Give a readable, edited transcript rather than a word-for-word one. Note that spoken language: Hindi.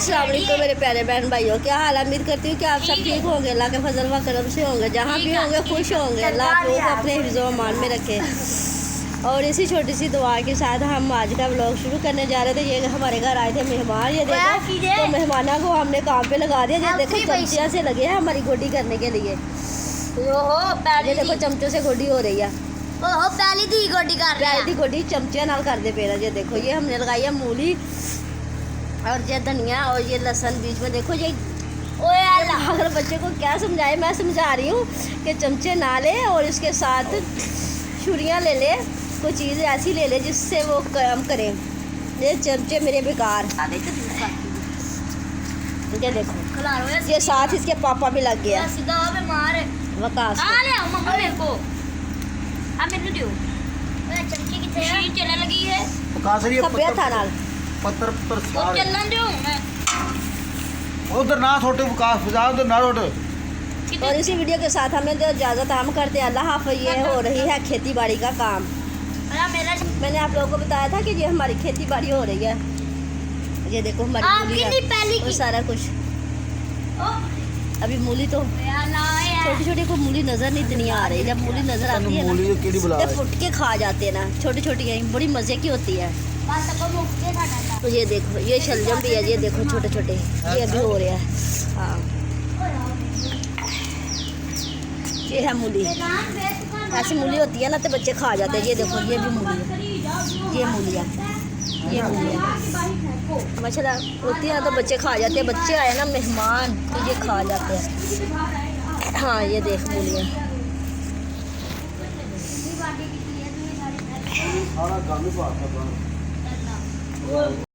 अस्सलाम वालेकुम मेरे प्यारे बहन भाइयों, क्या हाल है। उम्मीद करती हूँ कि आप सब ठीक होंगे, अल्लाह के फजल व करम से होंगे, जहाँ भी होंगे खुश होंगे। अल्लाह आप लोगों को अपने हिफ्ज़ व अमान में रखे। और इसी छोटी सी दुआ के साथ हम आज का व्लॉग शुरू करने जा रहे थे। ये हमारे घर आए थे मेहमान, ये देखो तो मेहमानों को हमने काम पे लगा दिया। ये देखो चमचिया से लगे हैं हमारी गोडी करने के लिए। ये देखो चमचों से गोडी हो रही है। पहली दी गोडी कर रहे हैं। गोडी चमचिया नाल कर दे पेरा। ये देखो ये हमने लगाई है मूली और ये धनिया और ये लहसुन बीच में। देखो ये अगर बच्चे को क्या समझाए, मैं समझा रही हूँ कि चमचे ना ले और इसके साथ छुरियाँ ले ले, कोई चीज़ ऐसी ले ले जिससे वो काम करे। ये चमचे मेरे बेकार। ये देखो ये साथ इसके पापा भी लग गया। वकास चलने लगी है था नाल पत्थर पर चलने दो उधर ना छोटे विकास उधर ना छोटे। और इसी वीडियो के साथ हमें तो इजाज़त हम करते हैं। अल्लाह हाफ़िज़। ये हो रही है खेती बाड़ी का काम। मैंने आप लोगों को बताया था कि ये हमारी खेती बाड़ी हो रही है। ये देखो हमारी और सारा कुछ। अभी मूली तो छोटी छोटी को मूली नज़र नहीं इतनी आ रही। जब मूली नज़र आती है ना तो फुट के खा जाते हैं ना, छोटी छोटी बड़ी मज़े की होती है। तो ये देखो ये शलजम भी है। ये देखो छोटे छोटे ये भी हो रहा है। हाँ ये है मूली। ऐसी मूली होती है ना तो बच्चे खा जाते हैं। ये देखो ये भी मूली है, ये मूली है, ये मूली है। माशाल्लाह होती है ना तो बच्चे खा जाते हैं। बच्चे आए ना मेहमान तो ये खा जाते हैं। हाँ ये देख मूली है।